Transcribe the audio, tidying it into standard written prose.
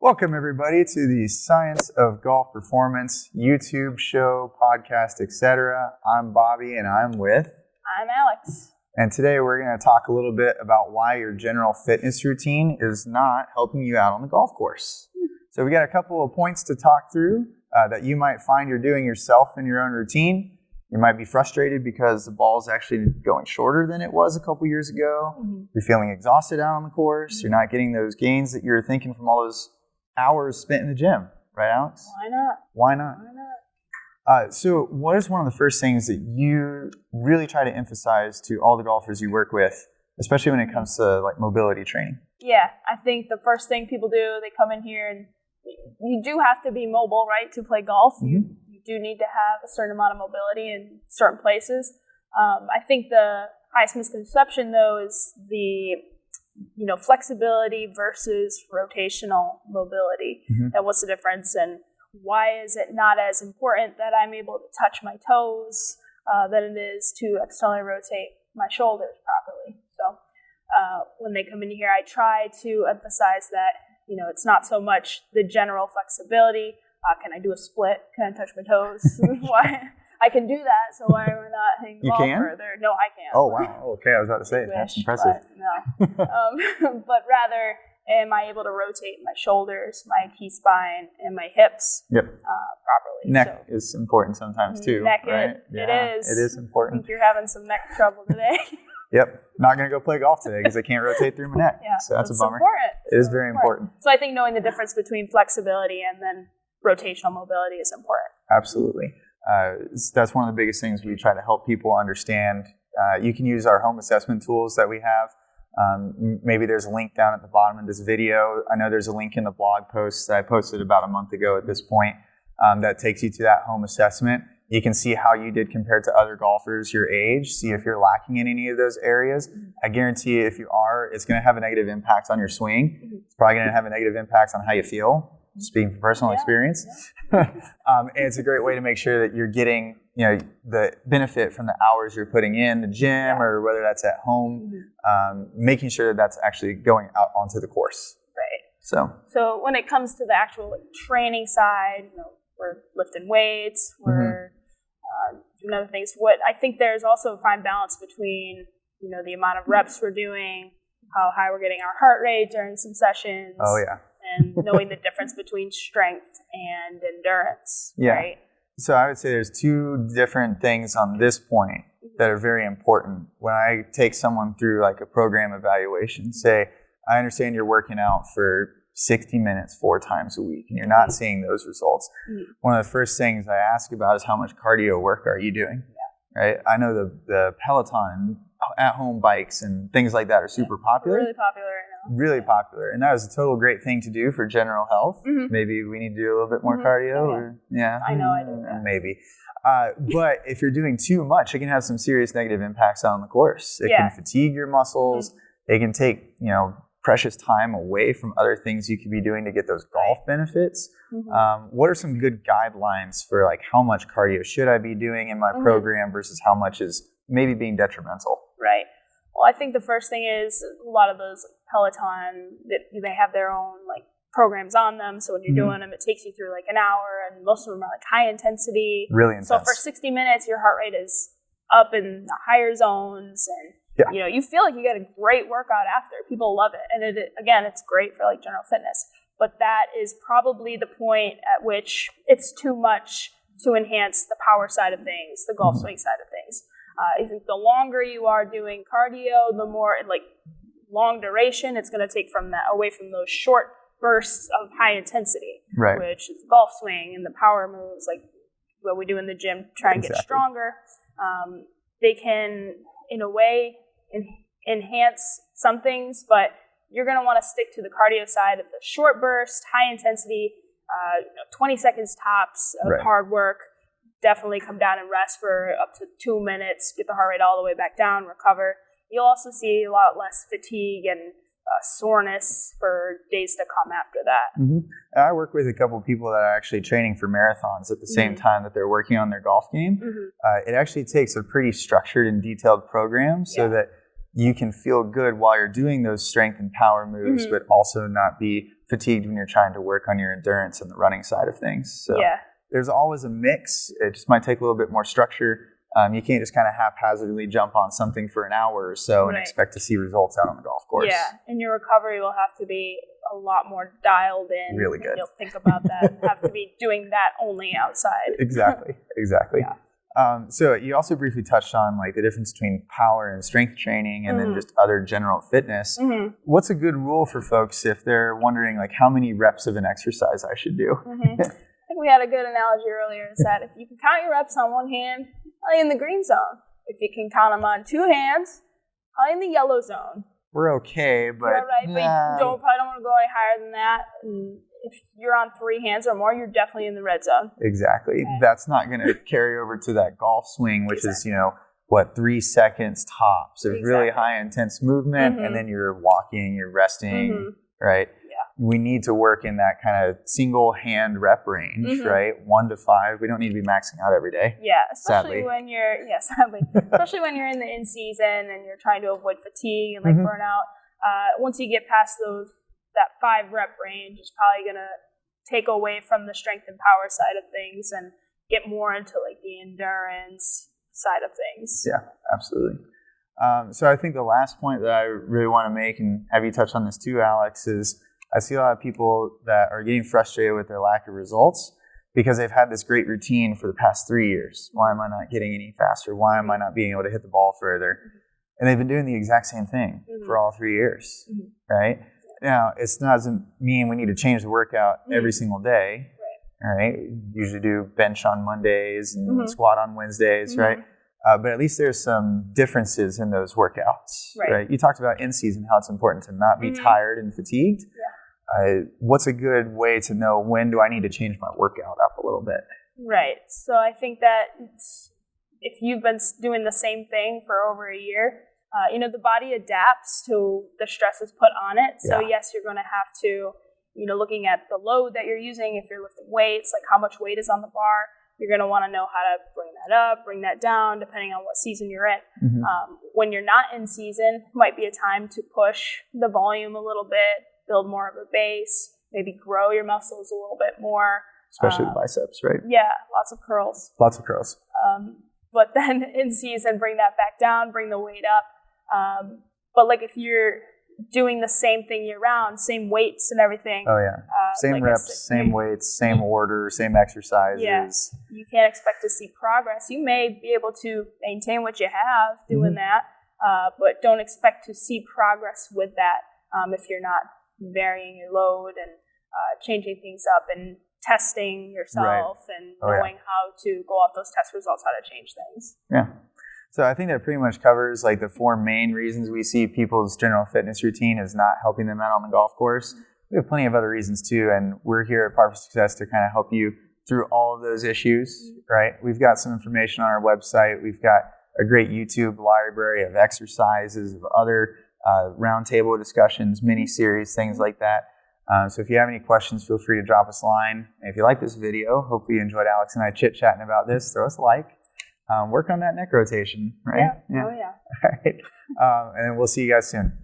Welcome, everybody, to the Science of Golf Performance YouTube show, podcast, etc. I'm Bobby, and I'm with... I'm Alex. And today we're going to talk a little bit about why your general fitness routine is not helping you out on the golf course. So we got a couple of points to talk through that you might find you're doing yourself in your own routine. You might be frustrated because the ball's actually going shorter than it was a couple years ago. Mm-hmm. You're feeling exhausted out on the course. Mm-hmm. You're not getting those gains that you're thinking from all those hours spent in the gym. Right, Alex? Why not? Why not? So what is one of the first things that you really try to emphasize to all the golfers you work with, especially when it comes to like mobility training? Yeah, I think the first thing people do, they come in here and you do have to be mobile, right, to play golf. Mm-hmm. You do need to have a certain amount of mobility in certain places. I think the highest misconception, though, is the flexibility versus rotational mobility. Mm-hmm. And what's the difference? And why is it not as important that I'm able to touch my toes than it is to externally rotate my shoulders properly? So when they come in here, I try to emphasize that, it's not so much the general flexibility. Can I do a split? Can I touch my toes? Why? I can do that, so why are we not hitting the ball further? No, I can't. Oh, wow. Okay, I was about to say, that's impressive. But no. But rather, am I able to rotate my shoulders, my T-spine, and my hips properly? Neck is important sometimes, too. Neck, right? It is. It is important. I think you're having some neck trouble today. Yep. Not going to go play golf today because I can't rotate through my neck. Yeah, so that's a bummer. Important. It is very important. So I think knowing the difference between flexibility and then rotational mobility is important. Absolutely. That's one of the biggest things we try to help people understand. You can use our home assessment tools that we have. Maybe there's a link down at the bottom of this video. I know there's a link in the blog post that I posted about a month ago at this point that takes you to that home assessment. You can see how you did compared to other golfers your age, see if you're lacking in any of those areas. I guarantee you, if you are, it's going to have a negative impact on your swing. It's probably going to have a negative impact on how you feel, speaking from personal experience. And it's a great way to make sure that you're getting the benefit from the hours you're putting in the gym or whether that's at home, making sure that that's actually going out onto the course. Right. So when it comes to the actual training side, we're lifting weights, we're doing other things. What I think there's also a fine balance between, the amount of reps we're doing, how high we're getting our heart rate during some sessions. Oh, yeah. And knowing the difference between strength and endurance, right? So I would say there's two different things on this point that are very important. When I take someone through like a program evaluation, say, I understand you're working out for 60 minutes 4 times a week and you're not seeing those results. One of the first things I ask about is how much cardio work are you doing? Right? I know the Peloton at-home bikes and things like that are super popular. Really popular right now. Really popular. And that is a total great thing to do for general health. Maybe we need to do a little bit more cardio. I know I do that. Maybe. But if you're doing too much, it can have some serious negative impacts on the course. It can fatigue your muscles. It can take, precious time away from other things you could be doing to get those golf benefits. What are some good guidelines for like how much cardio should I be doing in my program versus how much is maybe being detrimental? Right. Well, I think the first thing is a lot of those Peloton, they have their own like programs on them. So when you're doing them, it takes you through like an hour, and most of them are like high intensity. Really intense. So for 60 minutes, your heart rate is up in the higher zones, and you feel like you get a great workout after. People love it, and it's great for like general fitness. But that is probably the point at which it's too much to enhance the power side of things, the golf swing side of things. I think the longer you are doing cardio, the more like long duration it's going to take from that, away from those short bursts of high intensity, which is golf swing and the power moves, like what we do in the gym, try and get stronger. They can, in a way, enhance some things, but you're going to want to stick to the cardio side of the short burst, high intensity, 20 seconds tops of hard work. Definitely come down and rest for up to 2 minutes, get the heart rate all the way back down, recover. You'll also see a lot less fatigue and soreness for days to come after that. I work with a couple of people that are actually training for marathons at the same time that they're working on their golf game. It actually takes a pretty structured and detailed program so that you can feel good while you're doing those strength and power moves, but also not be fatigued when you're trying to work on your endurance and the running side of things. So there's always a mix. It just might take a little bit more structure. You can't just kind of haphazardly jump on something for an hour or so and expect to see results out on the golf course. Yeah, and your recovery will have to be a lot more dialed in. Really good. You'll think about that. Have to be doing that only outside. Exactly. Yeah. So you also briefly touched on like the difference between power and strength training and then just other general fitness. What's a good rule for folks if they're wondering like how many reps of an exercise I should do? I think we had a good analogy earlier, is that if you can count your reps on one hand, probably in the green zone. If you can count them on two hands, probably in the yellow zone. We're okay, but but you probably don't want to go any higher than that. And if you're on three hands or more, you're definitely in the red zone. Exactly. Okay. That's not going to carry over to that golf swing, which is, 3 seconds tops of really high intense movement, and then you're walking, you're resting, right? We need to work in that kind of single hand rep range, right? 1 to 5. We don't need to be maxing out every day. Yeah, especially when you're especially when you're in the in season and you're trying to avoid fatigue and burnout. Once you get past that 5 rep range, it's probably gonna take away from the strength and power side of things and get more into like the endurance side of things. Yeah, absolutely. So I think the last point that I really want to make, and have you touch on this too, Alex, is I see a lot of people that are getting frustrated with their lack of results because they've had this great routine for the past 3 years. Why am I not getting any faster? Why am I not being able to hit the ball further? And they've been doing the exact same thing for all 3 years, right? Now, it doesn't mean we need to change the workout every single day, right? Usually do bench on Mondays and squat on Wednesdays, right? But at least there's some differences in those workouts, right? You talked about in season, how it's important to not be tired and fatigued. What's a good way to know when do I need to change my workout up a little bit? Right. So I think that if you've been doing the same thing for over a year, the body adapts to the stresses put on it. So yes, you're going to have to, looking at the load that you're using, if you're lifting weights, like how much weight is on the bar, you're going to want to know how to bring that up, bring that down, depending on what season you're in. When you're not in season, might be a time to push the volume a little bit, build more of a base, maybe grow your muscles a little bit more. Especially the biceps, right? Yeah, lots of curls. But then in season, bring that back down, bring the weight up. But like if you're doing the same thing year round, same weights and everything. Same reps, same weights, same order, same exercises. Yeah, you can't expect to see progress. You may be able to maintain what you have doing that, but don't expect to see progress with that if you're not varying your load and changing things up and testing yourself and knowing how to go off those test results, how to change things. Yeah. So I think that pretty much covers like the 4 main reasons we see people's general fitness routine is not helping them out on the golf course. We have plenty of other reasons too, and we're here at Par for Success to kind of help you through all of those issues, right? We've got some information on our website. We've got a great YouTube library of exercises, of other roundtable discussions, mini-series, things like that. So if you have any questions, feel free to drop us a line. And if you like this video, hopefully you enjoyed Alex and I chit-chatting about this, throw us a like. Work on that neck rotation, right? Yeah. Oh, yeah. All right. And then we'll see you guys soon.